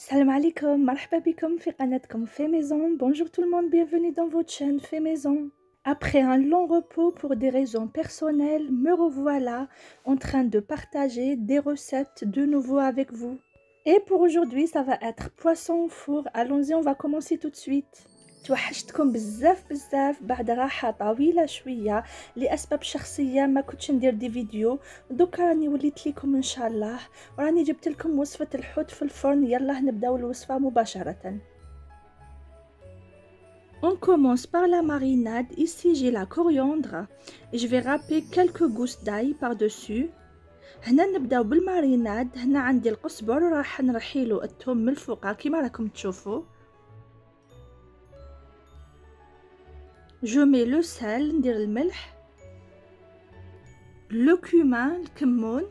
Salam alaikum, marhaba bikum fi qanatkum Fait Maison. Bonjour tout le monde, bienvenue dans votre chaîne Fait Maison. Après un long repos pour des raisons personnelles, me revoilà en train de partager des recettes de nouveau avec vous. Et pour aujourd'hui, ça va être poisson au four. Allons-y, on va commencer tout de suite. توحشتكم بزاف بعد راحة طويلة شوية لأسباب شخصية ما كنتش ندير دي فيديو. دوكا راني وليت لكم إن شاء الله وراني جبت لكم وصفة الحوت في الفرن. يلا نبداو الوصفة مباشرة. On commence par la marinade. Ici j'ai la coriandre et je vais râper quelques gousses d'ail par-dessus. هنا نبداو بالماريناد. هنا عندي القزبر راح نرحيلو الثوم من الفوق كيما راكم تشوفوا. Je mets le sel, ندير الملح, le cumin, الكمون,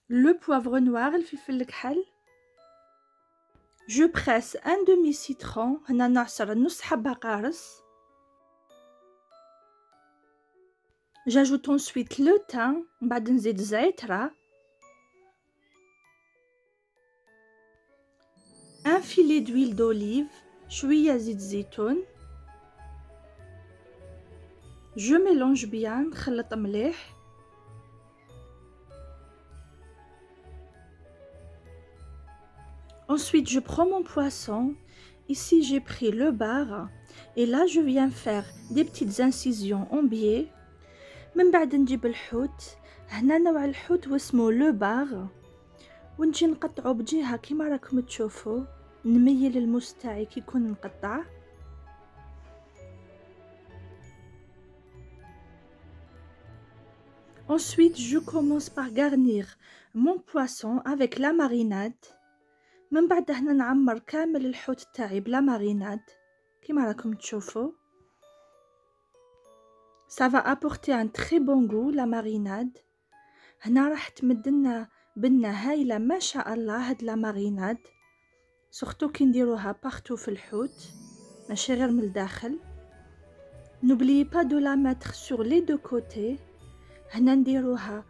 le poivre noir, الفلفل الكحل. Je presse un demi citron, هنا نعصر نص حبة قارص. J'ajoute ensuite le thym, بعد نزيد الزعترة. Un filet d'huile d'olive, شوية زيت زيتون. Je mélange bien, نخلط مليح. Ensuite, je prends mon poisson. Ici, j'ai pris le bar et là, je viens faire des petites incisions en biais. من بعد نجيب الحوت. هنا نوع الحوت واسمه لو بار ونجي نقطعه بجهة كيما راكم تشوفوا. نميل الموس تاعي كي يكون مقطع. Ensuite, je commence par garnir mon poisson avec la marinade. من بعد هنا نعمر كامل الحوت تاعي بلا ماريناد كيما راكم تشوفوا. Ça va apporter un très bon goût la marinade. هنا راح تمدلنا بنة هايلة ما شاء الله هاد لا ماريناد. سورتو كي نديروها بارتو في الحوت ماشي غير من الداخل. N'oubliez pas de la mettre sur les deux côtés. هنا نديروها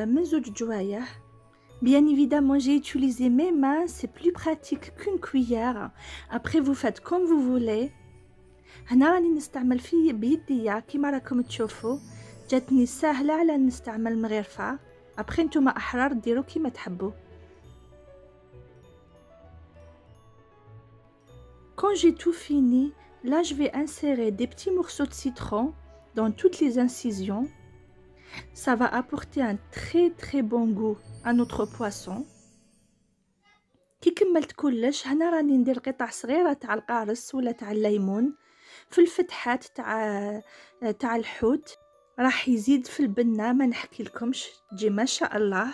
من زوج جوايح. Bien évidemment, j'ai utilisé mes mains, c'est plus pratique qu'une cuillère. Après, vous faites comme vous voulez. هنا راني نستعمل فيه بيديا كيما راكم تشوفوا. جاتني سهلة على نستعمل مغرفة. Après, نتوما أحرار ديروا كيما تحبوا. Quand j'ai tout fini, là je vais insérer des petits morceaux de citron dans toutes les incisions. Ça va apporter un très bon goût à notre poisson. كي كملت كلش هنا راني ندير قطع صغيرة تاع القارص ولا تاع الليمون في الفتحات تاع الحوت. راح يزيد في البنة ما نحكي لكمش تجي ما شاء الله.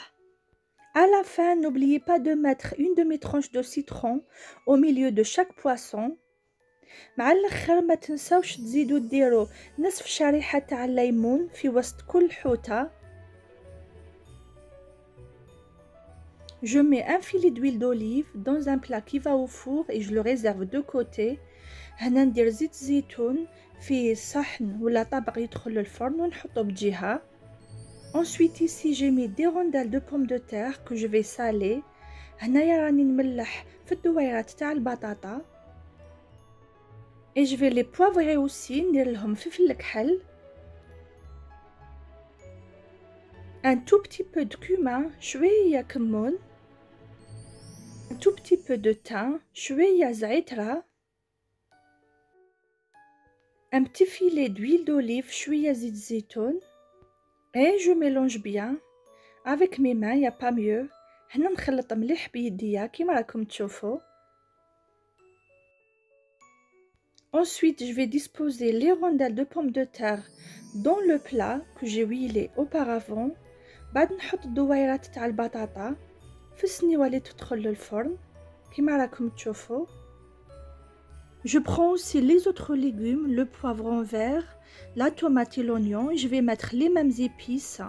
À la fin, n'oubliez pas de mettre une demi-tranche de citron au milieu de chaque poisson. مع الاخر ما تنساوش تزيدوا ديروا نصف شريحة تاع الليمون في وسط كل حوتة. Je mets un filet d'huile d'olive dans un plat qui va au four et je le réserve de côté. هنا ندير زيت زيتون في صحن ولا طبق يدخل للفرن ونحطه بجهة. Ensuite ici j'ai mis des rondelles de pommes de terre que je vais saler. هنايا راني نملح في الدويرات تاع البطاطا. Et je vais les poivrer aussi, ندير لهم فلفل الكحل. Un tout petit peu de cumin, شوية كمون. Un tout petit peu de thym, شوية زعترة. Un petit filet d'huile d'olive, شوية زيت زيتون. Et je mélange bien avec mes mains, y a pas mieux. هنا نخلط مليح بيديا كيما راكم تشوفوا. Ensuite, je vais disposer les rondelles de pommes de terre dans le plat que j'ai huilé auparavant. بعد نحط الدويرات تاع البطاطا في السنيوة اللي تدخل للفرن كيما راكم تشوفوا. Je prends aussi les autres légumes, le poivron vert, la tomate et l'oignon. Je vais mettre les mêmes épices.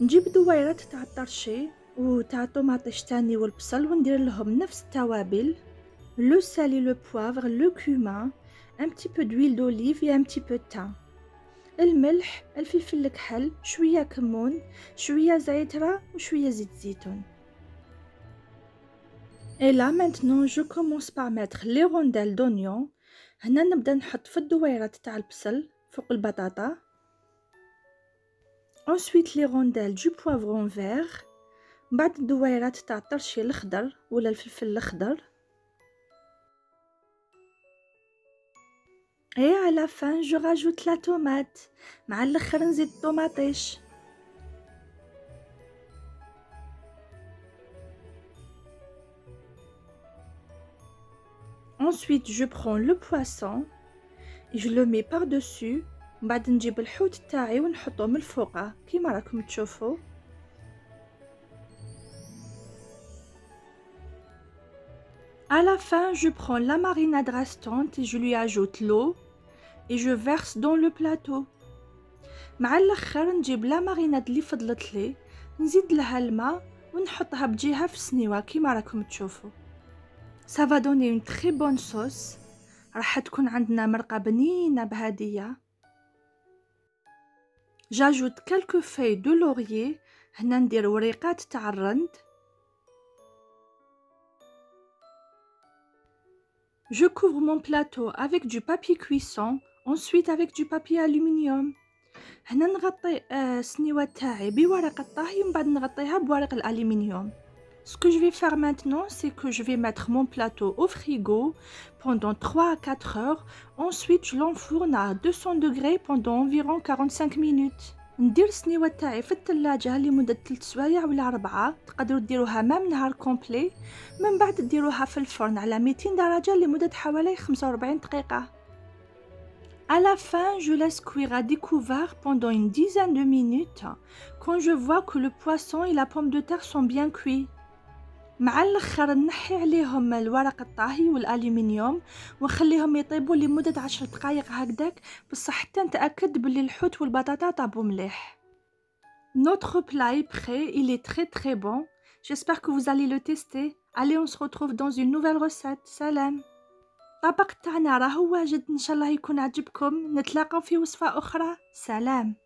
نجيب دويرات تاع الطرشي وتاع الطوماطيش تاني والبصل وندير لهم نفس التوابل. Le sel et le poivre, le cumin, un petit peu d'huile d'olive et un petit peu de thym. الملح، الفلفل الكحل، شوية كمون، شوية زعترة وشوية زيت زيتون. Et là maintenant je commence par mettre les rondelles d'oignon. هنا نبدا نحط في الدويرات تاع البصل فوق البطاطا. Ensuite les rondelles du poivron vert. بعد الدويرات تاع الطرشي الخضر ولا الفلفل الخضر. Et à la fin je rajoute la tomate. مع الاخر نزيد الطوماطيش. Ensuite je prends le poisson et je le mets par-dessus. بعد نجيب الحوت تاعي ونحطه من الفوقه كيما راكم تشوفوا. À la fin, je prends la marinade restante et je lui ajoute l'eau et je verse dans le plateau. مع الاخر نجيب لا ماريناد اللي فضلت لي نزيد لها الماء ونحطها بجهه في السنيوه كيما راكم تشوفوا. Ça va donner une très bonne sauce. راح تكون عندنا مرقه بنينه بهديه. J'ajoute quelques feuilles de laurier. هنا ندير وريقات تاع الرند. Je couvre mon plateau avec du papier cuisson, ensuite avec du papier aluminium. هنا نغطي السنيوة تاعي بورق الطهي ومن بعد نغطيها بورق الألمنيوم. Ce que je vais faire maintenant, c'est que je vais mettre mon plateau au frigo pendant 3 à 4 heures. Ensuite, je l'enfourne à 200 degrés pendant environ 45 minutes. ندير السنيوة تاعي في الثلاجة لمدة 3 سوايع ولا 4. تقدروا ديروها مام نهار كومبلي. من بعد ديروها في الفرن على 200 درجة لمدة حوالي 45 دقيقة. À la fin, je laisse cuire à découvert pendant une dizaine de minutes quand je vois que le poisson et la pomme de terre sont bien cuits. مع الاخر نحي عليهم الورق الطاهي والالومنيوم ونخليهم يطيبوا لمدة 10 دقائق هكذاك بصح حتى نتأكد بلي الحوت والبطاطا طابوا مليح. Notre plat est prêt, il est très bon. J'espère que vous allez le tester. Allez, on se retrouve dans une nouvelle recette. سلام. الطبق تاعنا راهو واجد، ان شاء الله يكون عجبكم. نتلاقاو في وصفة اخرى. سلام.